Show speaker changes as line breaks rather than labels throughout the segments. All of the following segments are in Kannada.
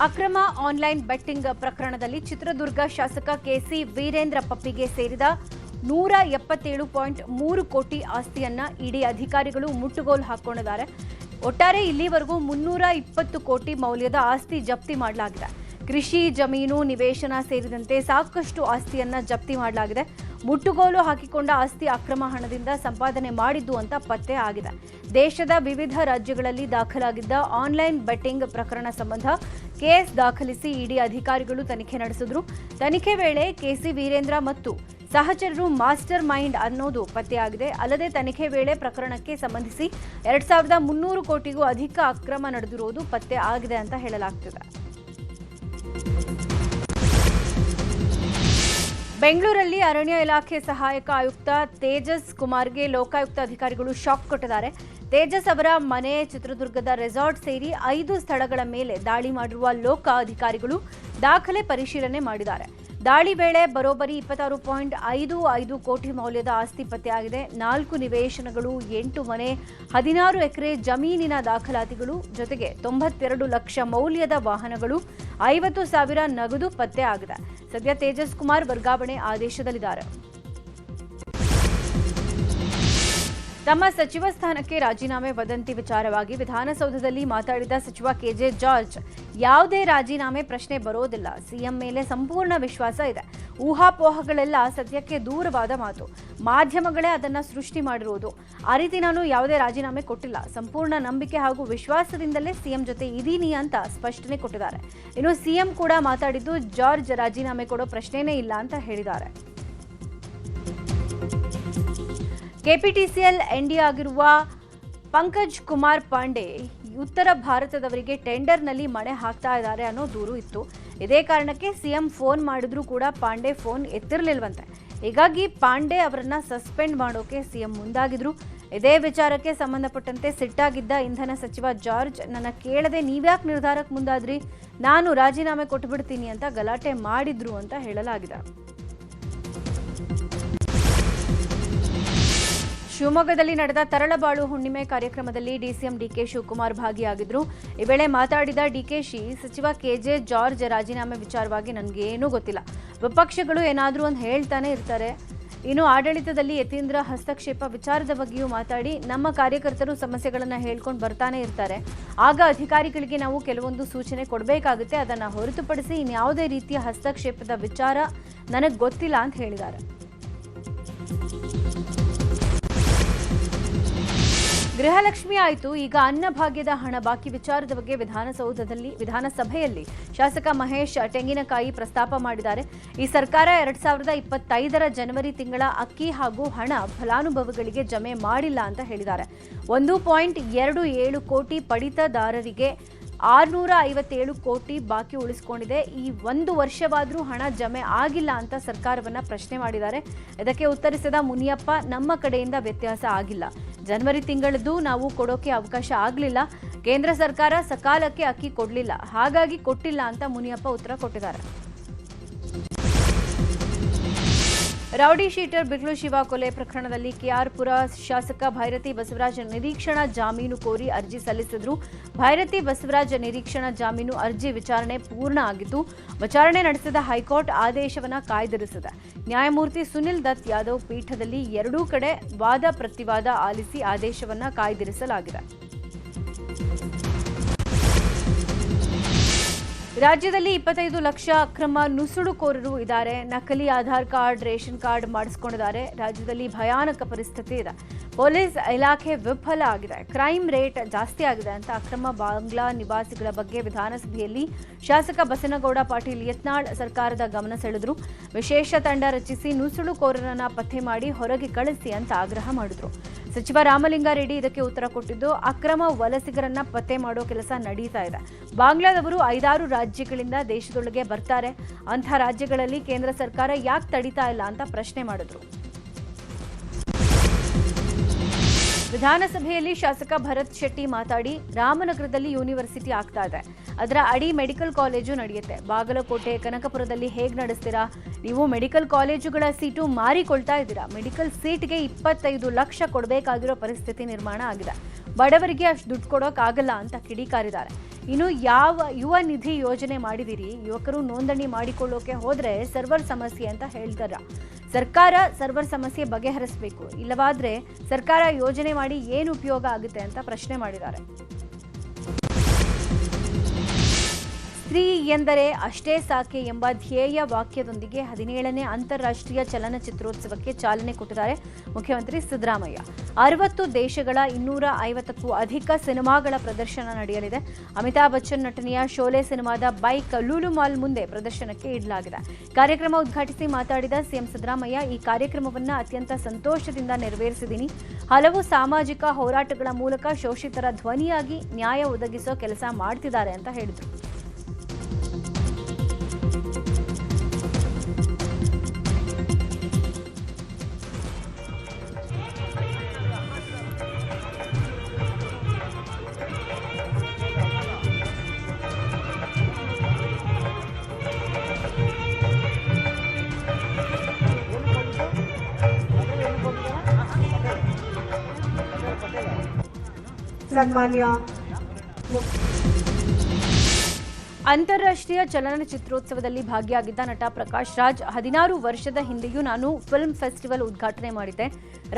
ಅಕ್ರಮ ಆನ್ಲೈನ್ ಬೆಟ್ಟಿಂಗ್ ಪ್ರಕರಣದಲ್ಲಿ ಚಿತ್ರದುರ್ಗ ಶಾಸಕ ಕೆಸಿ ವೀರೇಂದ್ರ ಪಪ್ಪಿಗೆ ಸೇರಿದ 177.3 ಕೋಟಿ ಆಸ್ತಿಯನ್ನ ಇಡಿ ಅಧಿಕಾರಿಗಳು ಮುಟ್ಟುಗೋಲು ಹಾಕೊಂಡಿದ್ದಾರೆ. ಒಟ್ಟಾರೆ ಇಲ್ಲಿವರೆಗೂ 320 ಕೋಟಿ ಮೌಲ್ಯದ ಆಸ್ತಿ ಜಪ್ತಿ ಮಾಡಲಾಗಿದೆ. ಕೃಷಿ ಜಮೀನು ನಿವೇಶನ ಸೇರಿದಂತೆ ಸಾಕಷ್ಟು ಆಸ್ತಿಯನ್ನ ಜಪ್ತಿ ಮಾಡಲಾಗಿದೆ. ಮುಟ್ಟುಗೋಲು ಹಾಕಿಕೊಂಡ ಆಸ್ತಿ ಅಕ್ರಮ ಹಣದಿಂದ ಸಂಪಾದನೆ ಮಾಡಿದ್ದು ಅಂತ ಪತ್ತೆ ಆಗಿದೆ. ದೇಶದ ವಿವಿಧ ರಾಜ್ಯಗಳಲ್ಲಿ ದಾಖಲಾಗಿದ್ದ ಆನ್ಲೈನ್ ಬೆಟ್ಟಿಂಗ್ ಪ್ರಕರಣ ಸಂಬಂಧ ಕೇಸ್ ದಾಖಲಿಸಿ ಇಡಿ ಅಧಿಕಾರಿಗಳು ತನಿಖೆ ನಡೆಸಿದ್ರು. ತನಿಖೆ ವೇಳೆ ಕೆಸಿ ವೀರೇಂದ್ರ ಮತ್ತು ಸಹಚರರು ಮಾಸ್ಟರ್ ಮೈಂಡ್ ಅನ್ನೋದು ಪತ್ತೆಯಾಗಿದೆ. ಅಲ್ಲದೆ ತನಿಖೆ ವೇಳೆ ಪ್ರಕರಣಕ್ಕೆ ಸಂಬಂಧಿಸಿ 2300 ಕೋಟಿಗೂ ಅಧಿಕ ಅಕ್ರಮ ನಡೆದಿರುವುದು ಪತ್ತೆ ಆಗಿದೆ ಅಂತ ಹೇಳಲಾಗ್ತಿದೆ. ಬೆಂಗಳೂರಲ್ಲಿ ಅರಣ್ಯ ಇಲಾಖೆ ಸಹಾಯಕ ಆಯುಕ್ತ ತೇಜಸ್ ಕುಮಾರ್ಗೆ ಲೋಕಾಯುಕ್ತ ಅಧಿಕಾರಿಗಳು ಶಾಕ್ ಕೊಟ್ಟಿದ್ದಾರೆ. ತೇಜಸ್ ಅವರ ಮನೆ, ಚಿತ್ರದುರ್ಗದ ರೆಸಾರ್ಟ್ ಸೇರಿ 5 ಸ್ಥಳಗಳ ಮೇಲೆ ದಾಳಿ ಮಾಡಿರುವ ಲೋಕ ಅಧಿಕಾರಿಗಳು ದಾಖಲೆ ಪರಿಶೀಲನೆ ಮಾಡಿದ್ದಾರೆ. ದಾಳಿ ವೇಳೆ ಬರೋಬ್ಬರಿ 26.55 ಕೋಟಿ ಮೌಲ್ಯದ ಆಸ್ತಿ ಪತ್ತೆಯಾಗಿದೆ. 4 ನಿವೇಶನಗಳು, 8 ಮನೆ, 16 ಎಕರೆ ಜಮೀನಿನ ದಾಖಲಾತಿಗಳು ಜೊತೆಗೆ 92 ಲಕ್ಷ ಮೌಲ್ಯದ ವಾಹನಗಳು, 50,000 ನಗದು ಪತ್ತೆ ಆಗಿದೆ. ಸದ್ಯ ತೇಜಸ್ ಕುಮಾರ್ ವರ್ಗಾವಣೆ ಆದೇಶದಲ್ಲಿದ್ದಾರೆ. ತಮ್ಮ ಸಚಿವ ಸ್ಥಾನಕ್ಕೆ ರಾಜೀನಾಮೆ ವದಂತಿ ವಿಚಾರವಾಗಿ ವಿಧಾನಸೌಧದಲ್ಲಿ ಮಾತಾಡಿದ ಸಚಿವ ಕೆಜೆ ಜಾರ್ಜ್, ಯಾವುದೇ ರಾಜೀನಾಮೆ ಪ್ರಶ್ನೆ ಬರೋದಿಲ್ಲ. ಸಿಎಂ ಮೇಲೆ ಸಂಪೂರ್ಣ ವಿಶ್ವಾಸ ಇದೆ. ಊಹಾಪೋಹಗಳೆಲ್ಲ ಸತ್ಯಕ್ಕೆ ದೂರವಾದ ಮಾತು. ಮಾಧ್ಯಮಗಳೇ ಅದನ್ನ ಸೃಷ್ಟಿ ಮಾಡಿರುವುದು. ಆ ರೀತಿ ನಾನು ಯಾವುದೇ ರಾಜೀನಾಮೆ ಕೊಟ್ಟಿಲ್ಲ. ಸಂಪೂರ್ಣ ನಂಬಿಕೆ ಹಾಗೂ ವಿಶ್ವಾಸದಿಂದಲೇ ಸಿಎಂ ಜೊತೆ ಇದೀನಿ ಅಂತ ಸ್ಪಷ್ಟನೆ ಕೊಟ್ಟಿದ್ದಾರೆ. ಇನ್ನು ಸಿಎಂ ಕೂಡ ಮಾತಾಡಿದ್ದು, ಜಾರ್ಜ್ ರಾಜೀನಾಮೆ ಕೊಡೋ ಪ್ರಶ್ನೆನೇ ಇಲ್ಲ ಅಂತ ಹೇಳಿದ್ದಾರೆ. ಕೆಪಿಟಿಸಿಎಲ್ ಎನ್ಡಿ ಆಗಿರುವ ಪಂಕಜ್ ಕುಮಾರ್ ಪಾಂಡೆ ಉತ್ತರ ಭಾರತದವರಿಗೆ ಟೆಂಡರ್ನಲ್ಲಿ ಮಣೆ ಹಾಕ್ತಾ ಇದ್ದಾರೆ ಅನ್ನೋ ದೂರು ಇತ್ತು. ಇದೇ ಕಾರಣಕ್ಕೆ ಸಿಎಂ ಫೋನ್ ಮಾಡಿದ್ರೂ ಕೂಡ ಪಾಂಡೆ ಫೋನ್ ಎತ್ತಿರಲಿಲ್ವಂತೆ. ಹೀಗಾಗಿ ಪಾಂಡೆ ಅವರನ್ನ ಸಸ್ಪೆಂಡ್ ಮಾಡೋಕೆ ಸಿಎಂ ಮುಂದಾಗಿದ್ರು. ಇದೇ ವಿಚಾರಕ್ಕೆ ಸಂಬಂಧಪಟ್ಟಂತೆ ಸಿಟ್ಟಾಗಿದ್ದ ಇಂಧನ ಸಚಿವ ಜಾರ್ಜ್, ನನ್ನ ಕೇಳದೆ ನೀವ್ಯಾಕೆ ನಿರ್ಧಾರಕ್ಕೆ ಮುಂದಾದ್ರಿ, ನಾನು ರಾಜೀನಾಮೆ ಕೊಟ್ಟುಬಿಡ್ತೀನಿ ಅಂತ ಗಲಾಟೆ ಮಾಡಿದ್ರು ಅಂತ ಹೇಳಲಾಗಿದೆ. ಶಿವಮೊಗ್ಗದಲ್ಲಿ ನಡೆದ ತರಳಬಾಳು ಹುಣ್ಣಿಮೆ ಕಾರ್ಯಕ್ರಮದಲ್ಲಿ ಡಿಸಿಎಂ ಡಿಕೆ ಶಿವಕುಮಾರ್ ಭಾಗಿಯಾಗಿದ್ರು. ಈ ವೇಳೆ ಮಾತಾಡಿದ ಡಿಕೆಶಿ, ಸಚಿವ ಕೆಜೆ ಜಾರ್ಜ್ ರಾಜೀನಾಮೆ ವಿಚಾರವಾಗಿ ನನಗೇನೂ ಗೊತ್ತಿಲ್ಲ. ವಿಪಕ್ಷಗಳು ಏನಾದರೂ ಒಂದು ಹೇಳ್ತಾನೆ ಇರ್ತಾರೆ. ಇನ್ನು ಆಡಳಿತದಲ್ಲಿ ಯತೀಂದ್ರ ಹಸ್ತಕ್ಷೇಪ ವಿಚಾರದ ಬಗ್ಗೆಯೂ ಮಾತಾಡಿ, ನಮ್ಮ ಕಾರ್ಯಕರ್ತರು ಸಮಸ್ಯೆಗಳನ್ನು ಹೇಳ್ಕೊಂಡು ಬರ್ತಾನೆ ಇರ್ತಾರೆ. ಆಗ ಅಧಿಕಾರಿಗಳಿಗೆ ನಾವು ಕೆಲವೊಂದು ಸೂಚನೆ ಕೊಡಬೇಕಾಗುತ್ತೆ. ಅದನ್ನು ಹೊರತುಪಡಿಸಿ ಇನ್ಯಾವುದೇ ರೀತಿಯ ಹಸ್ತಕ್ಷೇಪದ ವಿಚಾರ ನನಗೆ ಗೊತ್ತಿಲ್ಲ ಅಂತ ಹೇಳಿದ್ದಾರೆ. ಗೃಹಲಕ್ಷ್ಮಿ ಆಯಿತು, ಈಗ ಅನ್ನಭಾಗ್ಯದ ಹಣ ಬಾಕಿ ವಿಚಾರದ ಬಗ್ಗೆ ವಿಧಾನಸಭೆಯಲ್ಲಿ ಶಾಸಕ ಮಹೇಶ್ ತೆಂಗಿನಕಾಯಿ ಪ್ರಸ್ತಾಪ ಮಾಡಿದ್ದಾರೆ. ಈ ಸರ್ಕಾರ 2025ರ ಜನವರಿ ತಿಂಗಳ ಅಕ್ಕಿ ಹಾಗೂ ಹಣ ಫಲಾನುಭವಿಗಳಿಗೆ ಜಮೆ ಮಾಡಿಲ್ಲ ಅಂತ ಹೇಳಿದ್ದಾರೆ. 1.27 ಕೋಟಿ ಪಡಿತದಾರರಿಗೆ 657 ಕೋಟಿ ಬಾಕಿ ಉಳಿಸಿಕೊಂಡಿದೆ. ಈ 1 ವರ್ಷವಾದರೂ ಹಣ ಜಮೆ ಆಗಿಲ್ಲ ಅಂತ ಸರ್ಕಾರವನ್ನ ಪ್ರಶ್ನೆ ಮಾಡಿದ್ದಾರೆ. ಇದಕ್ಕೆ ಉತ್ತರಿಸಿದ ಮುನಿಯಪ್ಪ, ನಮ್ಮ ಕಡೆಯಿಂದ ವ್ಯತ್ಯಾಸ ಆಗಿಲ್ಲ. ಜನವರಿ ತಿಂಗಳದ್ದು ನಾವು ಕೊಡೋಕೆ ಅವಕಾಶ ಆಗಲಿಲ್ಲ. ಕೇಂದ್ರ ಸರ್ಕಾರ ಸಕಾಲಕ್ಕೆ ಅಕ್ಕಿ ಕೊಡಲಿಲ್ಲ, ಹಾಗಾಗಿ ಕೊಟ್ಟಿಲ್ಲ ಅಂತ ಮುನಿಯಪ್ಪ ಉತ್ತರ ಕೊಟ್ಟಿದ್ದಾರೆ. ರೌಡಿ ಶೀಟರ್ ಬಿಗ್ಲು ಶಿವ ಕೊಲೆ ಪ್ರಕರಣದಲ್ಲಿ ಕೆಆರ್ಪುರ ಶಾಸಕ ಭೈರತಿ ಬಸವರಾಜ ನಿರೀಕ್ಷಣಾ ಜಾಮೀನು ಕೋರಿ ಅರ್ಜಿ ಸಲ್ಲಿಸಿದ್ರು. ಭೈರತಿ ಬಸವರಾಜ ನಿರೀಕ್ಷಣಾ ಜಾಮೀನು ಅರ್ಜಿ ವಿಚಾರಣೆ ಪೂರ್ಣ ಆಗಿದ್ದು, ವಿಚಾರಣೆ ನಡೆಸಿದ ಹೈಕೋರ್ಟ್ ಆದೇಶವನ್ನು ಕಾಯ್ದಿರಿಸಿದೆ. ನ್ಯಾಯಮೂರ್ತಿ ಸುನಿಲ್ ದತ್ ಯಾದವ್ ಪೀಠದಲ್ಲಿ ಎರಡೂ ಕಡೆ ವಾದ ಪ್ರತಿವಾದ ಆಲಿಸಿ ಆದೇಶವನ್ನು ಕಾಯ್ದಿರಿಸಲಾಗಿದೆ. ರಾಜ್ಯದಲ್ಲಿ 25 ಲಕ್ಷ ಅಕ್ರಮ ನುಸುಳುಕೋರರು ಇದ್ದಾರೆ. ನಕಲಿ ಆಧಾರ್ ಕಾರ್ಡ್, ರೇಷನ್ ಕಾರ್ಡ್ ಮಾಡಿಸಿಕೊಂಡಿದ್ದಾರೆ. ರಾಜ್ಯದಲ್ಲಿ ಭಯಾನಕ ಪರಿಸ್ಥಿತಿ ಇದೆ. ಪೊಲೀಸ್ ಇಲಾಖೆ ವಿಫಲ ಆಗಿದೆ. ಕ್ರೈಮ್ ರೇಟ್ ಜಾಸ್ತಿ ಆಗಿದೆ ಅಂತ ಅಕ್ರಮ ಬಾಂಗ್ಲಾ ನಿವಾಸಿಗಳ ಬಗ್ಗೆ ವಿಧಾನಸಭೆಯಲ್ಲಿ ಶಾಸಕ ಬಸನಗೌಡ ಪಾಟೀಲ್ ಯತ್ನಾಳ್ ಸರ್ಕಾರದ ಗಮನ ಸೆಳೆದ್ರು. ವಿಶೇಷ ತಂಡ ರಚಿಸಿ ನುಸುಳುಕೋರರನ್ನ ಪತ್ತೆ ಮಾಡಿ ಹೊರಗೆ ಕಳಿಸಿ ಅಂತ ಆಗ್ರಹ ಮಾಡಿದ್ರು. ಸಚಿವ ರಾಮಲಿಂಗಾರೆಡ್ಡಿ ಇದಕ್ಕೆ ಉತ್ತರ ಕೊಟ್ಟಿದ್ದು, ಅಕ್ರಮ ವಲಸಿಗರನ್ನ ಪತ್ತೆ ಮಾಡೋ ಕೆಲಸ ನಡೀತಾ ಇದೆ. ಬಾಂಗ್ಲಾದವರು 5-6 ರಾಜ್ಯಗಳಿಂದ ದೇಶದೊಳಗೆ ಬರ್ತಾರೆ. ಅಂಥ ರಾಜ್ಯಗಳಲ್ಲಿ ಕೇಂದ್ರ ಸರ್ಕಾರ ಯಾಕೆ ತಡೀತಾ ಇಲ್ಲ ಅಂತ ಪ್ರಶ್ನೆ ಮಾಡಿದ್ರು. ವಿಧಾನಸಭೆಯಲ್ಲಿ ಶಾಸಕ ಭರತ್ ಶೆಟ್ಟಿ ಮಾತಾಡಿ, ರಾಮನಗರದಲ್ಲಿ ಯೂನಿವರ್ಸಿಟಿ ಆಗ್ತಾ ಇದೆ, ಅದರ ಅಡಿ ಮೆಡಿಕಲ್ ಕಾಲೇಜು ನಡೆಯುತ್ತೆ. ಬಾಗಲಕೋಟೆ, ಕನಕಪುರದಲ್ಲಿ ಹೇಗೆ ನಡೆಸ್ತೀರಾ? ನೀವು ಮೆಡಿಕಲ್ ಕಾಲೇಜುಗಳ ಸೀಟು ಮಾರಿಕೊಳ್ತಾ ಇದ್ದೀರಾ. ಮೆಡಿಕಲ್ ಸೀಟ್ಗೆ 25 ಲಕ್ಷ ಕೊಡಬೇಕಾಗಿರೋ ಪರಿಸ್ಥಿತಿ ನಿರ್ಮಾಣ ಆಗಿದೆ. ಬಡವರಿಗೆ ಅಷ್ಟು ದುಡ್ಡು ಕೊಡೋಕ್ಕಾಗಲ್ಲ ಅಂತ ಕಿಡಿಕಾರಿದ್ದಾರೆ. ಇನ್ನು ಯಾವ ಯುವ ನಿಧಿ ಯೋಜನೆ ಮಾಡಿದಿರಿ, ಯುವಕರು ನೋಂದಣಿ ಮಾಡಿಕೊಳ್ಳೋಕೆ ಹೋದ್ರೆ ಸರ್ವರ್ ಸಮಸ್ಯೆ ಅಂತ ಹೇಳ್ತಾರ. ಸರ್ಕಾರ ಸರ್ವರ್ ಸಮಸ್ಯೆ ಬಗೆಹರಿಸಬೇಕು, ಇಲ್ಲವಾದ್ರೆ ಸರ್ಕಾರ ಯೋಜನೆ ಮಾಡಿ ಏನು ಉಪಯೋಗ ಆಗುತ್ತೆ ಅಂತ ಪ್ರಶ್ನೆ ಮಾಡಿದ್ದಾರೆ. ಸ್ತ್ರೀ ಎಂದರೆ ಅಷ್ಟೇ ಸಾಕೆ ಎಂಬ ಧ್ಯೇಯ ವಾಕ್ಯದೊಂದಿಗೆ 17ನೇ ಅಂತಾರಾಷ್ಟ್ರೀಯ ಚಲನಚಿತ್ರೋತ್ಸವಕ್ಕೆ ಚಾಲನೆ ಕೊಟ್ಟಿದ್ದಾರೆ ಮುಖ್ಯಮಂತ್ರಿ ಸಿದ್ದರಾಮಯ್ಯ. 60 ದೇಶಗಳ 250ಕ್ಕೂ ಅಧಿಕ ಸಿನಿಮಾಗಳ ಪ್ರದರ್ಶನ ನಡೆಯಲಿದೆ. ಅಮಿತಾಬ್ ಬಚ್ಚನ್ ನಟನೆಯ ಶೋಲೆ ಸಿನಿಮಾದ ಬೈಕ್ ಲೂಲು ಮಾಲ್ ಮುಂದೆ ಪ್ರದರ್ಶನಕ್ಕೆ ಇಡಲಾಗಿದೆ. ಕಾರ್ಯಕ್ರಮ ಉದ್ಘಾಟಿಸಿ ಮಾತಾಡಿದ ಸಿಎಂ ಸಿದ್ದರಾಮಯ್ಯ, ಈ ಕಾರ್ಯಕ್ರಮವನ್ನು ಅತ್ಯಂತ ಸಂತೋಷದಿಂದ ನೆರವೇರಿಸಿದ್ದೀನಿ. ಹಲವು ಸಾಮಾಜಿಕ ಹೋರಾಟಗಳ ಮೂಲಕ ಶೋಷಿತರ ಧ್ವನಿಯಾಗಿ ನ್ಯಾಯ ಒದಗಿಸೋ ಕೆಲಸ ಮಾಡ್ತಿದ್ದಾರೆ ಅಂತ ಹೇಳಿದರು. ಅಂತಾರಾಷ್ಟ್ರೀಯ ಚಲನಚಿತ್ರೋತ್ಸವದಲ್ಲಿ ಭಾಗಿಯಾಗಿದ್ದ ನಟ ಪ್ರಕಾಶ್ ರಾಜ್, 16 ವರ್ಷದ ಹಿಂದೆಯೂ ನಾನು ಫಿಲ್ಮ್ ಫೆಸ್ಟಿವಲ್ ಉದ್ಘಾಟನೆ ಮಾಡಿದ್ದೆ.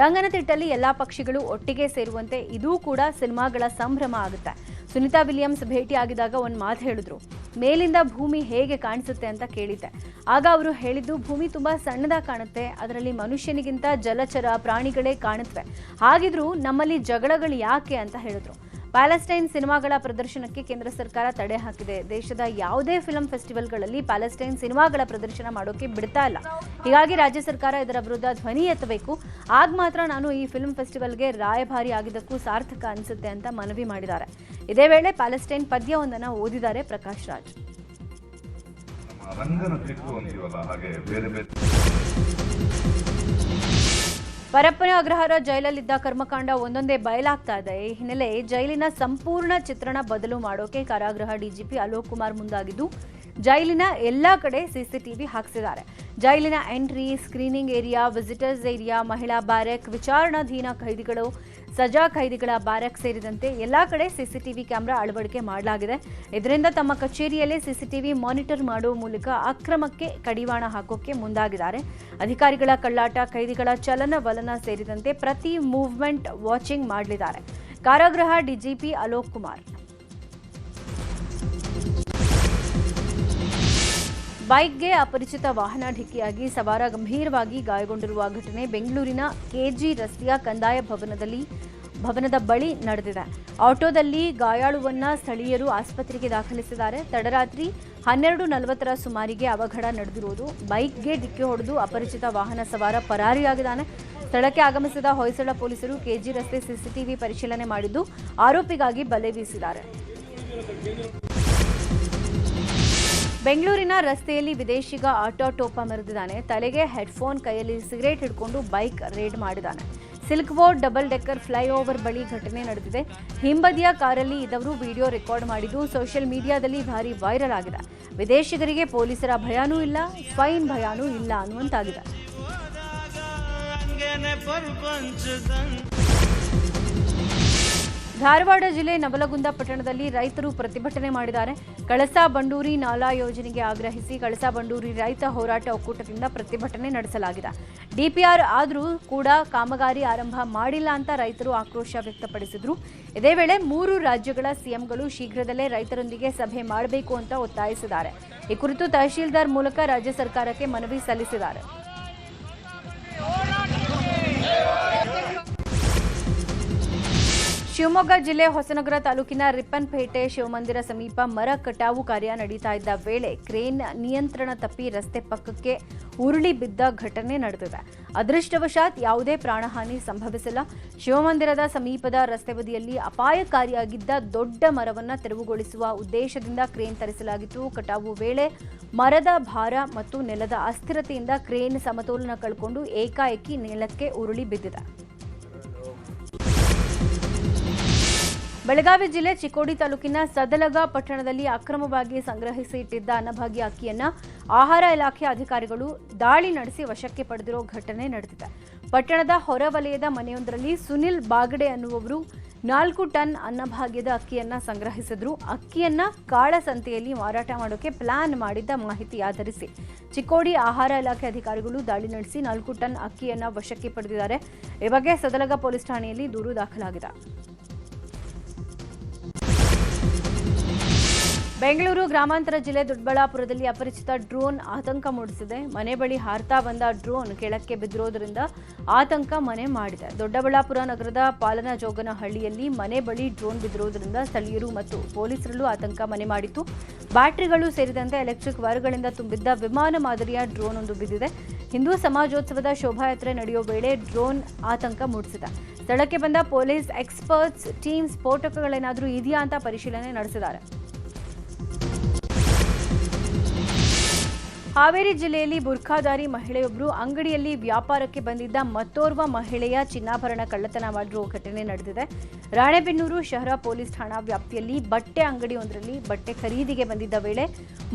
ರಂಗನತಿಟ್ಟಲ್ಲಿ ಎಲ್ಲಾ ಪಕ್ಷಿಗಳು ಒಟ್ಟಿಗೆ ಸೇರುವಂತೆ ಇದೂ ಕೂಡ ಸಿನಿಮಾಗಳ ಸಂಭ್ರಮ ಆಗುತ್ತೆ. ಸುನಿತಾ ವಿಲಿಯಮ್ಸ್ ಭೇಟಿಯಾಗಿದ್ದಾಗ ಒಂದು ಮಾತು ಹೇಳಿದ್ರು, ಮೇಲಿಂದ ಭೂಮಿ ಹೇಗೆ ಕಾಣಿಸುತ್ತೆ ಅಂತ ಕೇಳಿದ್ದೆ. ಆಗ ಅವರು ಹೇಳಿದ್ದು, ಭೂಮಿ ತುಂಬಾ ಸಣ್ಣದಾಗಿ ಕಾಣುತ್ತೆ, ಅದರಲ್ಲಿ ಮನುಷ್ಯನಿಗಿಂತ ಜಲಚರ ಪ್ರಾಣಿಗಳೇ ಕಾಣುತ್ತವೆ, ಹಾಗಿದ್ರೂ ನಮ್ಮಲ್ಲಿ ಜಗಳಗಳು ಯಾಕೆ ಅಂತ ಹೇಳಿದ್ರು. ಪ್ಯಾಲೆಸ್ಟೈನ್ ಸಿನಿಮಾಗಳ ಪ್ರದರ್ಶನಕ್ಕೆ ಕೇಂದ್ರ ಸರ್ಕಾರ ತಡೆ ಹಾಕಿದೆ. ದೇಶದ ಯಾವುದೇ ಫಿಲ್ಮ್ ಫೆಸ್ಟಿವಲ್ಗಳಲ್ಲಿ ಪ್ಯಾಲೆಸ್ಟೈನ್ ಸಿನಿಮಾಗಳ ಪ್ರದರ್ಶನ ಮಾಡೋಕೆ ಬಿಡ್ತಾ ಇಲ್ಲ. ಹೀಗಾಗಿ ರಾಜ್ಯ ಸರ್ಕಾರ ಇದರ ವಿರುದ್ಧ ಧ್ವನಿ ಎತ್ತಬೇಕು. ಆಗ ಮಾತ್ರ ನಾನು ಈ ಫಿಲ್ಮ್ ಫೆಸ್ಟಿವಲ್ಗೆ ರಾಯಭಾರಿ ಆಗಿದ್ದಕ್ಕೂ ಸಾರ್ಥಕ ಅನಿಸುತ್ತೆ ಅಂತ ಮನವಿ ಮಾಡಿದ್ದಾರೆ. ಇದೇ ವೇಳೆ ಪ್ಯಾಲೆಸ್ಟೈನ್ ಪದ್ಯವೊಂದನ್ನು ಓದಿದ್ದಾರೆ ಪ್ರಕಾಶ್ ರಾಜ್. ಪರಪ್ಪನ ಅಗ್ರಹಾರ ಜೈಲಲ್ಲಿದ್ದ ಕರ್ಮಕಾಂಡ ಒಂದೊಂದೇ ಬಯಲಾಗ್ತಾ ಇದೆ. ಈ ಹಿನ್ನೆಲೆ ಜೈಲಿನ ಸಂಪೂರ್ಣ ಚಿತ್ರಣ ಬದಲು ಮಾಡೋಕೆ ಕಾರಾಗೃಹ ಡಿಜಿಪಿ ಅಲೋಕ್ ಕುಮಾರ್ ಮುಂದಾಗಿದ್ದು, ಜೈಲಿನ ಎಲ್ಲಾ ಕಡೆ ಸಿಸಿಟಿವಿ ಹಾಕಿಸಿದ್ದಾರೆ. ಜೈಲಿನ entry, screening area, visitors area, ಮಹಿಳಾ ಬ್ಯಾರೆಕ್, ವಿಚಾರಣಾಧೀನ ಖೈದಿಗಳು, ಸಜಾ ಖೈದಿಗಳ ಬ್ಯಾರೆಕ್ ಸೇರಿದಂತೆ ಎಲ್ಲಾ ಕಡೆ ಸಿಸಿಟಿವಿ ಕ್ಯಾಮೆರಾ ಅಳವಡಿಕೆ ಮಾಡಲಾಗಿದೆ. ಇದರಿಂದ ತಮ್ಮ ಕಚೇರಿಯಲ್ಲೇ ಸಿಸಿಟಿವಿ ಮಾನಿಟರ್ ಮಾಡುವ ಮೂಲಕ ಅಕ್ರಮಕ್ಕೆ ಕಡಿವಾಣ ಹಾಕೋಕೆ ಮುಂದಾಗಿದ್ದಾರೆ. ಅಧಿಕಾರಿಗಳ ಕಳ್ಳಾಟ, ಖೈದಿಗಳ ಚಲನವಲನ ಸೇರಿದಂತೆ ಪ್ರತಿ ಮೂವ್ಮೆಂಟ್ ವಾಚಿಂಗ್ ಮಾಡಲಿದ್ದಾರೆ ಕಾರಾಗೃಹ ಡಿಜಿಪಿ ಅಲೋಕ್ ಕುಮಾರ್. ಬೈಕ್ಗೆ ಅಪರಿಚಿತ ವಾಹನ ಡಿಕ್ಕಿಯಾಗಿ ಸವಾರ ಗಂಭೀರವಾಗಿ ಗಾಯಗೊಂಡಿರುವ ಘಟನೆ ಬೆಂಗಳೂರಿನ ಕೆಜಿ ರಸ್ತೆಯ ಕಂದಾಯ ಭವನದ ಬಳಿ ನಡೆದಿದೆ. ಆಟೋದಲ್ಲಿ ಗಾಯಾಳುವನ್ನ ಸ್ಥಳೀಯರು ಆಸ್ಪತ್ರೆಗೆ ದಾಖಲಿಸಿದ್ದಾರೆ. ತಡರಾತ್ರಿ 12:40 ಸುಮಾರಿಗೆ ಅವಘಡ ನಡೆದಿರುವುದು. ಬೈಕ್ಗೆ ಡಿಕ್ಕಿ ಹೊಡೆದು ಅಪರಿಚಿತ ವಾಹನ ಸವಾರ ಪರಾರಿಯಾಗಿದ್ದಾನೆ. ಸ್ಥಳಕ್ಕೆ ಆಗಮಿಸಿದ ಹೊಯ್ಸಳ ಪೊಲೀಸರು ಕೆಜಿ ರಸ್ತೆ ಸಿಸಿಟಿವಿ ಪರಿಶೀಲನೆ ಮಾಡಿದ್ದು ಆರೋಪಿಗಾಗಿ ಬಲೆ ಬೀಸಿದ್ದಾರೆ. ಬೆಂಗಳೂರಿನ ರಸ್ತೆಯಲ್ಲಿ ವಿದೇಶಿಗ ಆಟೋಟೋಪ ಮೆರೆದಿದ್ದಾನೆ. ತಲೆಗೆ ಹೆಡ್ಫೋನ್, ಕೈಯಲ್ಲಿ ಸಿಗರೇಟ್ ಹಿಡ್ಕೊಂಡು ಬೈಕ್ ರೇಡ್ ಮಾಡಿದ್ದಾನೆ. Silk board double decker flyover ಬಳಿ ಘಟನೆ ನಡೆದಿದೆ. ಹಿಂಬದಿಯ ಕಾರಲ್ಲಿ ಇದ್ದವರು ವಿಡಿಯೋ ರೆಕಾರ್ಡ್ ಮಾಡಿದ್ದು ಸೋಷಿಯಲ್ ಮೀಡಿಯಾದಲ್ಲಿ ಭಾರಿ ವೈರಲ್ ಆಗಿದೆ. ವಿದೇಶಿಗರಿಗೆ ಪೊಲೀಸರ ಭಯನೂ ಇಲ್ಲ, ಫೈನ್ ಭಯನೂ ಇಲ್ಲ ಅನ್ನುವಂತಾಗಿದೆ. ಧಾರವಾಡ ಜಿಲ್ಲೆ ನವಲಗುಂದ ಪಟ್ಟಣದಲ್ಲಿ ರೈತರು ಪ್ರತಿಭಟನೆ ಮಾಡಿದ್ದಾರೆ. ಕಳಸಾ ಬಂಡೂರಿ ನಾಲಾ ಯೋಜನೆಗೆ ಆಗ್ರಹಿಸಿ ಕಳಸಾ ಬಂಡೂರಿ ರೈತ ಹೋರಾಟ ಒಕ್ಕೂಟದಿಂದ ಪ್ರತಿಭಟನೆ ನಡೆಸಲಾಗಿದೆ. ಡಿಪಿಆರ್ ಆದರೂ ಕೂಡ ಕಾಮಗಾರಿ ಆರಂಭ ಮಾಡಿಲ್ಲ ಅಂತ ರೈತರು ಆಕ್ರೋಶ ವ್ಯಕ್ತಪಡಿಸಿದರು. ಇದೇ ವೇಳೆ 3 ರಾಜ್ಯಗಳ ಸಿಎಂಗಳು ಶೀಘ್ರದಲ್ಲೇ ರೈತರೊಂದಿಗೆ ಸಭೆ ಮಾಡಬೇಕು ಅಂತ ಒತ್ತಾಯಿಸಿದ್ದಾರೆ. ಈ ಕುರಿತು ತಹಶೀಲ್ದಾರ್ ಮೂಲಕ ರಾಜ್ಯ ಸರ್ಕಾರಕ್ಕೆ ಮನವಿ ಸಲ್ಲಿಸಿದ್ದಾರೆ. ಶಿವಮೊಗ್ಗ ಜಿಲ್ಲೆ ಹೊಸನಗರ ತಾಲೂಕಿನ ರಿಪ್ಪನ್ಪೇಟೆ ಶಿವಮಂದಿರ ಸಮೀಪ ಮರ ಕಟಾವು ಕಾರ್ಯ ನಡೀತಾ ಇದ್ದ ವೇಳೆ ಕ್ರೇನ್ ನಿಯಂತ್ರಣ ತಪ್ಪಿ ರಸ್ತೆ ಪಕ್ಕಕ್ಕೆ ಉರುಳಿ ಬಿದ್ದ ಘಟನೆ ನಡೆದಿದೆ. ಅದೃಷ್ಟವಶಾತ್ ಯಾವುದೇ ಪ್ರಾಣಹಾನಿ ಸಂಭವಿಸಿಲ್ಲ. ಶಿವಮಂದಿರದ ಸಮೀಪದ ರಸ್ತೆ ಬದಿಯಲ್ಲಿ ಅಪಾಯಕಾರಿಯಾಗಿದ್ದ ದೊಡ್ಡ ಮರವನ್ನು ತೆರವುಗೊಳಿಸುವ ಉದ್ದೇಶದಿಂದ ಕ್ರೇನ್ ತರಿಸಲಾಗಿತ್ತು. ಕಟಾವು ವೇಳೆ ಮರದ ಭಾರ ಮತ್ತು ನೆಲದ ಅಸ್ಥಿರತೆಯಿಂದ ಕ್ರೇನ್ ಸಮತೋಲನ ಕಳ್ಕೊಂಡು ಏಕಾಏಕಿ ನೆಲಕ್ಕೆ ಉರುಳಿ ಬಿದ್ದಿದೆ. ಬೆಳಗಾವಿ ಜಿಲ್ಲೆ ಚಿಕ್ಕೋಡಿ ತಾಲೂಕಿನ ಸದಲಗ ಪಟ್ಟಣದಲ್ಲಿ ಅಕ್ರಮವಾಗಿ ಸಂಗ್ರಹಿಸಿ ಇಟ್ಟಿದ್ದ ಅನ್ನಭಾಗ್ಯ ಅಕ್ಕಿಯನ್ನು ಆಹಾರ ಇಲಾಖೆ ಅಧಿಕಾರಿಗಳು ದಾಳಿ ನಡೆಸಿ ವಶಕ್ಕೆ ಪಡೆದಿರೋ ಘಟನೆ ನಡೆದಿದೆ. ಪಟ್ಟಣದ ಹೊರವಲಯದ ಮನೆಯೊಂದರಲ್ಲಿ ಸುನಿಲ್ ಬಾಗಡೆ ಅನ್ನುವವರು 4 ಟನ್ ಅನ್ನಭಾಗ್ಯದ ಅಕ್ಕಿಯನ್ನ ಸಂಗ್ರಹಿಸಿದ್ರು. ಅಕ್ಕಿಯನ್ನ ಕಾಳಸಂತೆಯಲ್ಲಿ ಮಾರಾಟ ಮಾಡೋಕೆ ಪ್ಲಾನ್ ಮಾಡಿದ್ದ ಮಾಹಿತಿ ಆಧರಿಸಿ ಚಿಕ್ಕೋಡಿ ಆಹಾರ ಇಲಾಖೆ ಅಧಿಕಾರಿಗಳು ದಾಳಿ ನಡೆಸಿ 4 ಟನ್ ಅಕ್ಕಿಯನ್ನ ವಶಕ್ಕೆ ಪಡೆದಿದ್ದಾರೆ. ಈ ಬಗ್ಗೆ ಸದಲಗ ಪೊಲೀಸ್ ಠಾಣೆಯಲ್ಲಿ ದೂರು ದಾಖಲಾಗಿದೆ. ಬೆಂಗಳೂರು ಗ್ರಾಮಾಂತರ ಜಿಲ್ಲೆ ದೊಡ್ಡಬಳ್ಳಾಪುರದಲ್ಲಿ ಅಪರಿಚಿತ ಡ್ರೋನ್ ಆತಂಕ ಮೂಡಿಸಿದೆ. ಮನೆ ಬಳಿ ಹಾರ್ತಾ ಬಂದ ಡ್ರೋನ್ ಕೆಳಕ್ಕೆ ಬಿದ್ದಿರೋದ್ರಿಂದ ಆತಂಕ ಮನೆ ಮಾಡಿದೆ. ದೊಡ್ಡಬಳ್ಳಾಪುರ ನಗರದ ಪಾಲನಜೋಗನಹಳ್ಳಿಯಲ್ಲಿ ಮನೆ ಬಳಿ ಡ್ರೋನ್ ಬಿದ್ದಿರೋದ್ರಿಂದ ಸ್ಥಳೀಯರು ಮತ್ತು ಪೊಲೀಸರಲ್ಲೂ ಆತಂಕ ಮನೆ ಮಾಡಿತ್ತು. ಬ್ಯಾಟರಿಗಳು ಸೇರಿದಂತೆ ಎಲೆಕ್ಟ್ರಿಕ್ ವೈರ್ಗಳಿಂದ ತುಂಬಿದ್ದ ವಿಮಾನ ಮಾದರಿಯ ಡ್ರೋನ್ ಒಂದು ಬಿದ್ದಿದೆ. ಹಿಂದೂ ಸಮಾಜೋತ್ಸವದ ಶೋಭಾಯಾತ್ರೆ ನಡೆಯುವ ವೇಳೆ ಡ್ರೋನ್ ಆತಂಕ ಮೂಡಿಸಿದೆ. ಸ್ಥಳಕ್ಕೆ ಬಂದ ಪೊಲೀಸ್ ಎಕ್ಸ್ಪರ್ಟ್ಸ್ ಟೀಮ್ ಸ್ಫೋಟಕಗಳೇನಾದರೂ ಇದೆಯಾ ಅಂತ ಪರಿಶೀಲನೆ ನಡೆಸಿದ್ದಾರೆ. ಹಾವೇರಿ ಜಿಲ್ಲೆಯಲ್ಲಿ ಬುರ್ಖಾಧಾರಿ ಮಹಿಳೆಯೊಬ್ಬರು ಅಂಗಡಿಯಲ್ಲಿ ವ್ಯಾಪಾರಕ್ಕೆ ಬಂದಿದ್ದ ಮತ್ತೋರ್ವ ಮಹಿಳೆಯ ಚಿನ್ನಾಭರಣ ಕಳ್ಳತನ ಮಾಡಿರುವ ಘಟನೆ ನಡೆದಿದೆ. ರಾಣೆಬೆನ್ನೂರು ಶಹರ ಪೊಲೀಸ್ ಠಾಣಾ ವ್ಯಾಪ್ತಿಯಲ್ಲಿ ಬಟ್ಟೆ ಅಂಗಡಿಯೊಂದರಲ್ಲಿ ಬಟ್ಟೆ ಖರೀದಿಗೆ ಬಂದಿದ್ದ ವೇಳೆ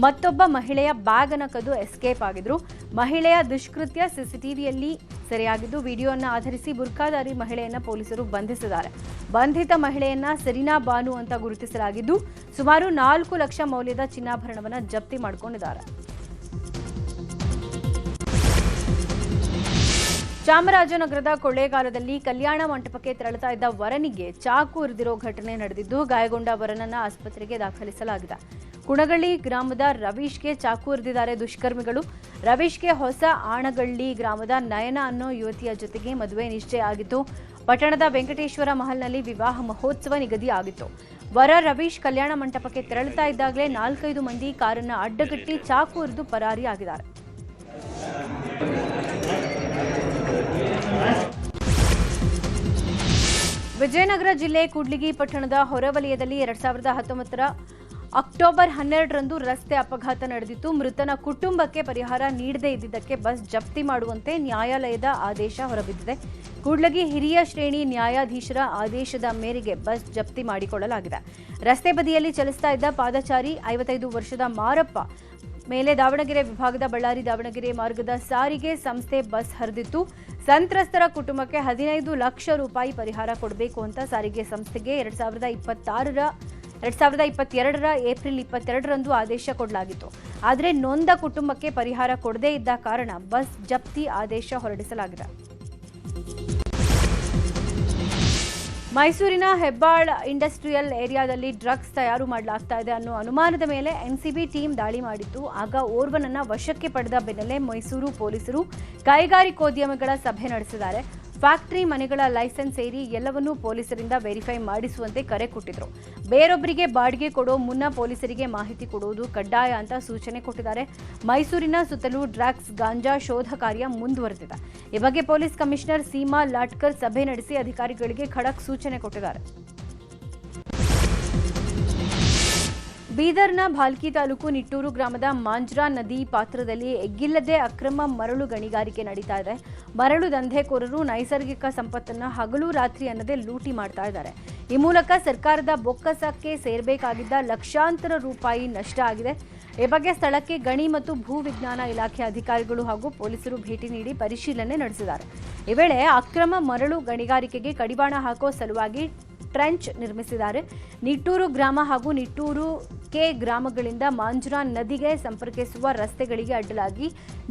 ಮತ್ತೊಬ್ಬ ಮಹಿಳೆಯ ಬ್ಯಾಗ್ ಅನ್ನು ಕದ್ದು ಎಸ್ಕೇಪ್ ಆಗಿದ್ರು. ಮಹಿಳೆಯ ದುಷ್ಕೃತ್ಯ ಸಿಸಿಟಿವಿಯಲ್ಲಿ ಸೆರೆಯಾಗಿದ್ದು, ವಿಡಿಯೋವನ್ನು ಆಧರಿಸಿ ಬುರ್ಖಾಧಾರಿ ಮಹಿಳೆಯನ್ನ ಪೊಲೀಸರು ಬಂಧಿಸಿದ್ದಾರೆ. ಬಂಧಿತ ಮಹಿಳೆಯನ್ನ ಸರೀನಾ ಬಾನು ಅಂತ ಗುರುತಿಸಲಾಗಿದ್ದು, ಸುಮಾರು 4 ಲಕ್ಷ ಮೌಲ್ಯದ ಚಿನ್ನಾಭರಣವನ್ನು ಜಪ್ತಿ ಮಾಡಿಕೊಂಡಿದ್ದಾರೆ. ಚಾಮರಾಜನಗರದ ಕೊಳ್ಳೇಗಾಲದಲ್ಲಿ ಕಲ್ಯಾಣ ಮಂಟಪಕ್ಕೆ ತೆರಳುತ್ತಾ ಇದ್ದ ವರನಿಗೆ ಚಾಕು ಇರಿದಿರೋ ಘಟನೆ ನಡೆದಿದ್ದು, ಗಾಯಗೊಂಡ ವರನನ್ನ ಆಸ್ಪತ್ರೆಗೆ ದಾಖಲಿಸಲಾಗಿದೆ. ಕುಣಗಳ್ಳಿ ಗ್ರಾಮದ ರವೀಶ್ಗೆ ಚಾಕು ಇರಿದಿದ್ದಾರೆ ದುಷ್ಕರ್ಮಿಗಳು. ರವೀಶ್ಗೆ ಹೊಸ ಆಣಗಳ್ಳಿ ಗ್ರಾಮದ ನಯನ ಅನ್ನೋ ಯುವತಿಯ ಜೊತೆಗೆ ಮದುವೆ ನಿಶ್ಚಯ ಆಗಿತ್ತು. ಪಟ್ಟಣದ ವೆಂಕಟೇಶ್ವರ ಮಹಲ್ನಲ್ಲಿ ವಿವಾಹ ಮಹೋತ್ಸವ ನಿಗದಿ ಆಗಿತ್ತು. ವರ ರವೀಶ್ ಕಲ್ಯಾಣ ಮಂಟಪಕ್ಕೆ ತೆರಳುತ್ತಾ ಇದ್ದಾಗಲೇ 4-5 ಮಂದಿ ಕಾರನ್ನ ಅಡ್ಡಗಟ್ಟಿ ಚಾಕು ಇರಿದು ಪರಾರಿಯಾಗಿದ್ದಾರೆ. ವಿಜಯನಗರ ಜಿಲ್ಲೆ ಕೂಡ್ಲಿಗಿ ಪಟ್ಟಣದ ಹೊರವಲಯದಲ್ಲಿ 2019 ಅಕ್ಟೋಬರ್ 12ರಂದು ರಸ್ತೆ ಅಪಘಾತ ನಡೆದಿತ್ತು. ಮೃತನ ಕುಟುಂಬಕ್ಕೆ ಪರಿಹಾರ ನೀಡದೇ ಇದ್ದಿದ್ದಕ್ಕೆ ಬಸ್ ಜಪ್ತಿ ಮಾಡುವಂತೆ ನ್ಯಾಯಾಲಯದ ಆದೇಶ ಹೊರಬಿದ್ದಿದೆ. ಕೂಡ್ಲಿಗಿ ಹಿರಿಯ ಶ್ರೇಣಿ ನ್ಯಾಯಾಧೀಶರ ಆದೇಶದ ಮೇರೆಗೆ ಬಸ್ ಜಪ್ತಿ ಮಾಡಿಕೊಳ್ಳಲಾಗಿದೆ. ರಸ್ತೆ ಬದಿಯಲ್ಲಿ ಚಲಿಸ್ತಾ ಇದ್ದ ಪಾದಚಾರಿ 55 ವರ್ಷದ ಮಾರಪ್ಪ ಮೇಲೆ ದಾವಣಗೆರೆ ವಿಭಾಗದ ಬಳ್ಳಾರಿ ದಾವಣಗೆರೆ ಮಾರ್ಗದ ಸಾರಿಗೆ ಸಂಸ್ಥೆ ಬಸ್ ಹರಿದಿತ್ತು. ಸಂತ್ರಸ್ತರ ಕುಟುಂಬಕ್ಕೆ 15 ಲಕ್ಷ ರೂಪಾಯಿ ಪರಿಹಾರ ಕೊಡಬೇಕು ಅಂತ ಸಾರಿಗೆ ಸಂಸ್ಥೆಗೆ 2022ರ ಏಪ್ರಿಲ್ 22ರಂದು ಆದೇಶ ಕೊಡಲಾಗಿತ್ತು. ಆದರೆ ನೊಂದ ಕುಟುಂಬಕ್ಕೆ ಪರಿಹಾರ ಕೊಡದೇ ಇದ್ದ ಕಾರಣ ಬಸ್ ಜಪ್ತಿ ಆದೇಶ ಹೊರಡಿಸಲಾಗಿದೆ. ಮೈಸೂರಿನ ಹೆಬ್ಬಾಳ್ ಇಂಡಸ್ಟ್ರಿಯಲ್ ಏರಿಯಾದಲ್ಲಿ ಡ್ರಗ್ಸ್ ತಯಾರು ಮಾಡಲಾಗ್ತಾ ಇದೆ ಅನ್ನೋ ಅನುಮಾನದ ಮೇಲೆ ಎನ್ಸಿಬಿ ಟೀಮ್ ದಾಳಿ ಮಾಡಿತ್ತು. ಆಗ ಓರ್ವನನ್ನ ವಶಕ್ಕೆ ಪಡೆದ ಬೆನ್ನಲ್ಲೇ ಮೈಸೂರು ಪೊಲೀಸರು ಕೈಗಾರಿಕೋದ್ಯಮಿಗಳ ಸಭೆ ನಡೆಸಿದ್ದಾರೆ. ಫ್ಯಾಕ್ಟರಿ ಮನೆಗಳ ಲೈಸೆನ್ಸ್ ಸೇರಿ ಎಲ್ಲವನ್ನೂ ಪೊಲೀಸರಿಂದ ವೆರಿಫೈ ಮಾಡಿಸುವಂತೆ ಕರೆ ಕೊಟ್ಟಿದ್ರು. ಬೇರೊಬ್ಬರಿಗೆ ಬಾಡಿಗೆ ಕೊಡೋ ಮುನ್ನ ಪೊಲೀಸರಿಗೆ ಮಾಹಿತಿ ಕೊಡುವುದು ಕಡ್ಡಾಯ ಅಂತ ಸೂಚನೆ ಕೊಟ್ಟಿದ್ದಾರೆ. ಮೈಸೂರಿನ ಸುತ್ತಲೂ ಡ್ರಗ್ಸ್ ಗಾಂಜಾ ಶೋಧ ಕಾರ್ಯ ಮುಂದುವರೆದಿದೆ. ಈ ಬಗ್ಗೆ ಪೊಲೀಸ್ ಕಮಿಷನರ್ ಸೀಮಾ ಲಾಟ್ಕರ್ ಸಭೆ ನಡೆಸಿ ಅಧಿಕಾರಿಗಳಿಗೆ ಖಡಕ್ ಸೂಚನೆ ಕೊಟ್ಟಿದ್ದಾರೆ. ಬೀದರ್ನ ಭಾಲ್ಕಿ ತಾಲೂಕು ನಿಟ್ಟೂರು ಗ್ರಾಮದ ಮಾಂಜ್ರಾ ನದಿ ಪಾತ್ರದಲ್ಲಿ ಎಗ್ಗಿಲ್ಲದೆ ಅಕ್ರಮ ಮರಳು ಗಣಿಗಾರಿಕೆ ನಡೀತಾ ಇದೆ. ಮರಳು ದಂಧೆಕೋರರು ನೈಸರ್ಗಿಕ ಸಂಪತ್ತನ್ನು ಹಗಲು ರಾತ್ರಿ ಅನ್ನದೇ ಲೂಟಿ ಮಾಡ್ತಾ ಇದ್ದಾರೆ. ಈ ಮೂಲಕ ಸರ್ಕಾರದ ಬೊಕ್ಕಸಕ್ಕೆ ಸೇರಬೇಕಾಗಿದ್ದ ಲಕ್ಷಾಂತರ ರೂಪಾಯಿ ನಷ್ಟ ಆಗಿದೆ. ಈ ಬಗ್ಗೆ ಸ್ಥಳಕ್ಕೆ ಗಣಿ ಮತ್ತು ಭೂ ವಿಜ್ಞಾನ ಇಲಾಖೆ ಅಧಿಕಾರಿಗಳು ಹಾಗೂ ಪೊಲೀಸರು ಭೇಟಿ ನೀಡಿ ಪರಿಶೀಲನೆ ನಡೆಸಿದ್ದಾರೆ. ಈ ವೇಳೆ ಅಕ್ರಮ ಮರಳು ಗಣಿಗಾರಿಕೆಗೆ ಕಡಿವಾಣ ಹಾಕೋ ಸಲುವಾಗಿ ಟ್ರೆಂಚ್ ನಿರ್ಮಿಸಿದ್ದಾರೆ. ನಿಟ್ಟೂರು ಗ್ರಾಮ ಹಾಗೂ ನಿಟ್ಟೂರು ಕೆ ಗ್ರಾಮಗಳಿಂದ ಮಾಂಜ್ರಾ ನದಿಗೆ ಸಂಪರ್ಕಿಸುವ ರಸ್ತೆಗಳಿಗೆ ಅಡ್ಡಲಾಗಿ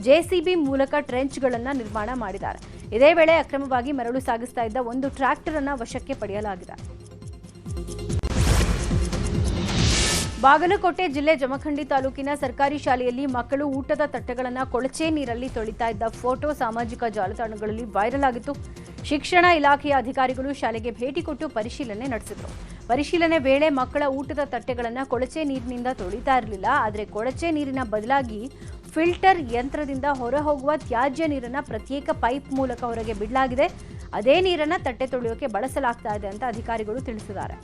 ಜೆಸಿಬಿ ಮೂಲಕ ಟ್ರೆಂಚ್ಗಳನ್ನು ನಿರ್ಮಾಣ ಮಾಡಿದ್ದಾರೆ. ಇದೇ ವೇಳೆ ಅಕ್ರಮವಾಗಿ ಮರಳು ಸಾಗಿಸ್ತಾ ಇದ್ದ ಒಂದು ಟ್ರ್ಯಾಕ್ಟರ್ ಅನ್ನು ವಶಕ್ಕೆ ಪಡೆಯಲಾಗಿದೆ. ಬಾಗಲಕೋಟೆ ಜಿಲ್ಲೆ ಜಮಖಂಡಿ ತಾಲೂಕಿನ ಸರ್ಕಾರಿ ಶಾಲೆಯಲ್ಲಿ ಮಕ್ಕಳು ಊಟದ ತಟ್ಟೆಗಳನ್ನು ಕೊಳಚೆ ನೀರಲ್ಲಿ ತೊಳಿತಾ ಇದ್ದ ಫೋಟೋ ಸಾಮಾಜಿಕ ಜಾಲತಾಣಗಳಲ್ಲಿ ವೈರಲ್ ಆಗಿತ್ತು. ಶಿಕ್ಷಣ ಇಲಾಖೆಯ ಅಧಿಕಾರಿಗಳು ಶಾಲೆಗೆ ಭೇಟಿ ಕೊಟ್ಟು ಪರಿಶೀಲನೆ ನಡೆಸಿದರು. ಪರಿಶೀಲನೆ ವೇಳೆ ಮಕ್ಕಳ ಊಟದ ತಟ್ಟೆಗಳನ್ನು ಕೊಳಚೆ ನೀರಿನಿಂದ ತೊಳಿತಾ ಇರಲಿಲ್ಲ. ಆದರೆ ಕೊಳಚೆ ನೀರಿನ ಬದಲಾಗಿ ಫಿಲ್ಟರ್ ಯಂತ್ರದಿಂದ ಹೊರಹೋಗುವ ತ್ಯಾಜ್ಯ ನೀರನ್ನು ಪ್ರತ್ಯೇಕ ಪೈಪ್ ಮೂಲಕ ಹೊರಗೆ ಬಿಡಲಾಗಿದೆ. ಅದೇ ನೀರನ್ನು ತಟ್ಟೆ ತೊಳೆಯೋಕೆ ಬಳಸಲಾಗ್ತಾ ಇದೆ ಅಂತ ಅಧಿಕಾರಿಗಳು ತಿಳಿಸಿದ್ದಾರೆ.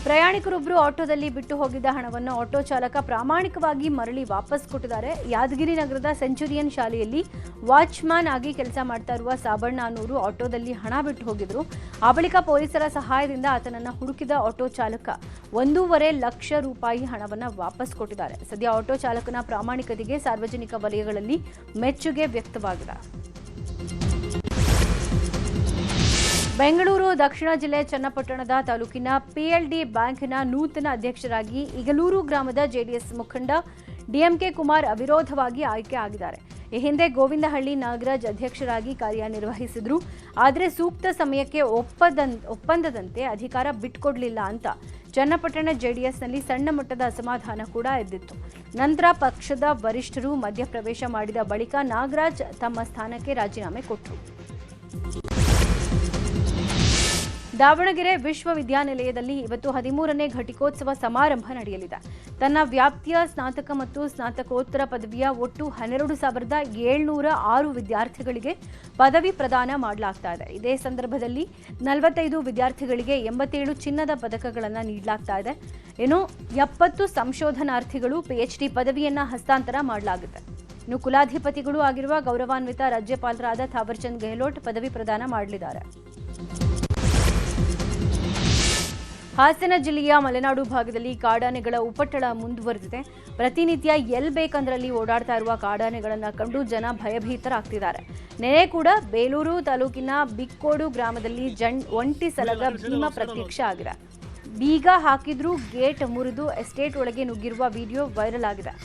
ಪ್ರಯಾಣಿಕರೊಬ್ಬರು ಆಟೋದಲ್ಲಿ ಬಿಟ್ಟು ಹೋಗಿದ್ದ ಹಣವನ್ನು ಆಟೋ ಚಾಲಕ ಪ್ರಾಮಾಣಿಕವಾಗಿ ಮರಳಿ ವಾಪಸ್ ಕೊಟ್ಟಿದ್ದಾರೆ. ಯಾದಗಿರಿ ನಗರದ ಸೆಂಚುರಿಯನ್ ಶಾಲೆಯಲ್ಲಿ ವಾಚ್ಮ್ಯಾನ್ ಆಗಿ ಕೆಲಸ ಮಾಡ್ತಾ ಇರುವ ಸಾಬಣ್ಣ ಅನ್ನೋರು ಆಟೋದಲ್ಲಿ ಹಣ ಬಿಟ್ಟು ಹೋಗಿದ್ರು. ಆ ಬಳಿಕ ಪೊಲೀಸರ ಸಹಾಯದಿಂದ ಆತನನ್ನು ಹುಡುಕಿದ ಆಟೋ ಚಾಲಕ 1.5 ಲಕ್ಷ ರೂಪಾಯಿ ಹಣವನ್ನು ವಾಪಸ್ ಕೊಟ್ಟಿದ್ದಾರೆ. ಸದ್ಯ ಆಟೋ ಚಾಲಕನ ಪ್ರಾಮಾಣಿಕತೆಗೆ ಸಾರ್ವಜನಿಕ ವಲಯಗಳಲ್ಲಿ ಮೆಚ್ಚುಗೆ ವ್ಯಕ್ತವಾಗಿದೆ. ಬೆಂಗಳೂರು ದಕ್ಷಿಣ ಜಿಲ್ಲೆ ಚನ್ನಪಟ್ಟಣದ ತಾಲೂಕಿನ ಪಿಎಲ್ಡಿ ಬ್ಯಾಂಕ್ನ ನೂತನ ಅಧ್ಯಕ್ಷರಾಗಿ ಇಗಲೂರು ಗ್ರಾಮದ ಜೆಡಿಎಸ್ ಮುಖಂಡ ಡಿಎಂಕೆ ಕುಮಾರ್ ಅವಿರೋಧವಾಗಿ ಆಯ್ಕೆ ಆಗಿದ್ದಾರೆ. ಈ ಹಿಂದೆ ಗೋವಿಂದಹಳ್ಳಿ ನಾಗರಾಜ್ ಅಧ್ಯಕ್ಷರಾಗಿ ಕಾರ್ಯನಿರ್ವಹಿಸಿದ್ರು. ಆದರೆ ಸೂಕ್ತ ಸಮಯಕ್ಕೆ ಒಪ್ಪಂದದಂತೆ ಅಧಿಕಾರ ಬಿಟ್ಕೊಡ್ಲಿಲ್ಲ ಅಂತ ಚನ್ನಪಟ್ಟಣ ಜೆಡಿಎಸ್ನಲ್ಲಿ ಸಣ್ಣ ಮಟ್ಟದ ಅಸಮಾಧಾನ ಕೂಡ ಎದ್ದಿತ್ತು. ನಂತರ ಪಕ್ಷದ ವರಿಷ್ಠರು ಮಧ್ಯಪ್ರವೇಶ ಮಾಡಿದ ಬಳಿಕ ನಾಗರಾಜ್ ತಮ್ಮ ಸ್ಥಾನಕ್ಕೆ ರಾಜೀನಾಮೆ ಕೊಟ್ಟರು. ದಾವಣಗೆರೆ ವಿಶ್ವವಿದ್ಯಾನಿಲಯದಲ್ಲಿ ಇವತ್ತು 13ನೇ ಘಟಿಕೋತ್ಸವ ಸಮಾರಂಭ ನಡೆಯಲಿದೆ. ತನ್ನ ವ್ಯಾಪ್ತಿಯ ಸ್ನಾತಕ ಮತ್ತು ಸ್ನಾತಕೋತ್ತರ ಪದವಿಯ ಒಟ್ಟು 12,706 ವಿದ್ಯಾರ್ಥಿಗಳಿಗೆ ಪದವಿ ಪ್ರದಾನ ಮಾಡಲಾಗ್ತಾ ಇದೆ. ಇದೇ ಸಂದರ್ಭದಲ್ಲಿ 45 ವಿದ್ಯಾರ್ಥಿಗಳಿಗೆ 87 ಚಿನ್ನದ ಪದಕಗಳನ್ನು ನೀಡಲಾಗ್ತಾ ಇದೆ. ಇನ್ನು 70 ಸಂಶೋಧನಾರ್ಥಿಗಳು ಪಿಎಚ್ಡಿ ಪದವಿಯನ್ನ ಹಸ್ತಾಂತರ ಮಾಡಲಾಗಿದೆ. ಇನ್ನು ಕುಲಾಧಿಪತಿಗಳು ಆಗಿರುವ ಗೌರವಾನ್ವಿತ ರಾಜ್ಯಪಾಲರಾದ ಥಾವರ್ಚಂದ್ ಗೆಹ್ಲೋಟ್ ಪದವಿ ಪ್ರದಾನ ಮಾಡಲಿದ್ದಾರೆ. ಹಾಸನ ಜಿಲ್ಲೆಯ ಮಲೆನಾಡು ಭಾಗದಲ್ಲಿ ಕಾಡಾನೆಗಳ ಉಪಟಳ ಮುಂದುವರೆದಿದೆ. ಪ್ರತಿನಿತ್ಯ ಎಲ್ ಬೇಕಂದ್ರಲ್ಲಿ ಓಡಾಡ್ತಾ ಇರುವ ಕಾಡಾನೆಗಳನ್ನು ಕಂಡು ಜನ ಭಯಭೀತರಾಗ್ತಿದ್ದಾರೆ. ನೆನೆ ಕೂಡ ಬೇಲೂರು ತಾಲೂಕಿನ ಬಿಕ್ಕೋಡು ಗ್ರಾಮದಲ್ಲಿ ಒಂಟಿ ಸಲಗ ಭೀಮ ಪ್ರತ್ಯಕ್ಷ ಆಗಿದೆ. ಬೀಗ ಹಾಕಿದ್ರೂ ಗೇಟ್ ಮುರಿದು ಎಸ್ಟೇಟ್ ಒಳಗೆ ನುಗ್ಗಿರುವ ವಿಡಿಯೋ ವೈರಲ್ ಆಗಿದೆ.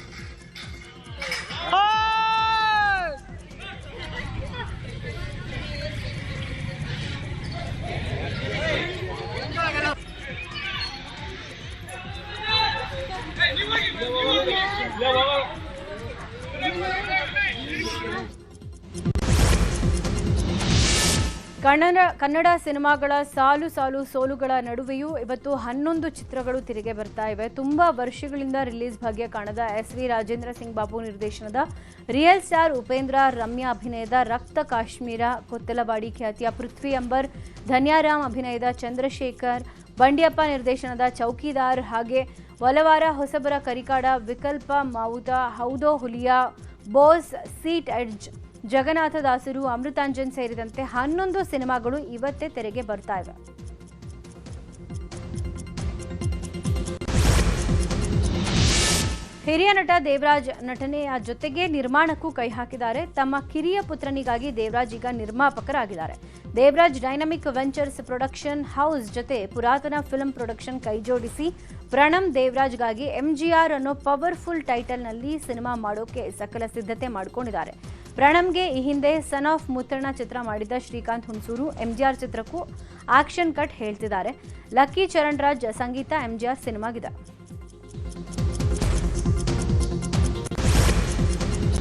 ಕನ್ನಡ ಸಿನಿಮಾಗಳ ಸಾಲು ಸೋಲುಗಳ ನಡುವೆಯೂ ಇವತ್ತು 11 ಚಿತ್ರಗಳು ತೆರೆಗೆ ಬರ್ತಾ ಇವೆ. ತುಂಬಾ ವರ್ಷಗಳಿಂದ ರಿಲೀಸ್ ಭಾಗ್ಯ ಕಾಣದ ಎಸ್.ವಿ. ರಾಜೇಂದ್ರ ಸಿಂಗ್ ಬಾಬು ನಿರ್ದೇಶನದ ರಿಯಲ್ ಸ್ಟಾರ್ ಉಪೇಂದ್ರ ರಮ್ಯಾ ಅಭಿನಯದ ರಕ್ತ ಕಾಶ್ಮೀರ, ಕೊತ್ತಲವಾಡಿ ಖ್ಯಾತಿಯ ಪೃಥ್ವಿ ಅಂಬರ್, ಧನ್ಯಾರಾಮ್ ಅಭಿನಯದ ಚಂದ್ರಶೇಖರ್, ಬಂಡಿಯಪ್ಪ ನಿರ್ದೇಶನದ ಚೌಕಿದಾರ್, ಹಾಗೆ ಒಲವಾರ ಹೊಸಬರ ಕರಿಕಾಡ, ವಿಕಲ್ಪ ಮಾವುತ, ಹೌದೋ ಹುಲಿಯಾ, ಬೋಸ್, ಸೀಟ್ ಎಡ್ಜ್, ಜಗನ್ನಾಥದಾಸರು, ಅಮೃತಾಂಜನ್ ಸೇರಿದಂತೆ 11 ಸಿನಿಮಾಗಳು ಇವತ್ತೇ ತೆರೆಗೆ ಬರ್ತಾ ಇವೆ. ಹಿರಿಯ ನಟ ದೇವರಾಜ್ ನಟನೆಯ ಜೊತೆಗೆ ನಿರ್ಮಾಣಕ್ಕೂ ಕೈ ಹಾಕಿದ್ದಾರೆ. ತಮ್ಮ ಕಿರಿಯ ಪುತ್ರನಿಗಾಗಿ ದೇವರಾಜ್ ಈಗ ನಿರ್ಮಾಪಕರಾಗಿದ್ದಾರೆ. Devaraj dynamic ventures production house ಜೊತೆ ಪುರಾತನ ಫಿಲ್ಮ್ ಪ್ರೊಡಕ್ಷನ್ ಕೈಜೋಡಿಸಿ ಪ್ರಣಮ್ ದೇವರಾಜ್ಗಾಗಿ ಎಂಜಿಆರ್ ಅನ್ನೋ ಪವರ್ಫುಲ್ ಟೈಟಲ್ನಲ್ಲಿ ಸಿನಿಮಾ ಮಾಡೋಕೆ ಸಕಲ ಸಿದ್ಧತೆ ಮಾಡಿಕೊಂಡಿದ್ದಾರೆ. ಪ್ರಣಮ್ಗೆ ಈ ಹಿಂದೆ ಸನ್ ಆಫ್ ಮುತ್ತಣ್ಣ ಚಿತ್ರ ಮಾಡಿದ್ದ ಶ್ರೀಕಾಂತ್ ಹುಣಸೂರು ಎಂಜಿಆರ್ ಚಿತ್ರಕ್ಕೂ ಆಕ್ಷನ್ ಕಟ್ ಹೇಳ್ತಿದ್ದಾರೆ. ಲಕ್ಕಿ ಚರಣ್ ರಾಜ್ ಸಂಗೀತ ಎಂಜಿಆರ್ ಸಿನಿಮಾಗಿದೆ.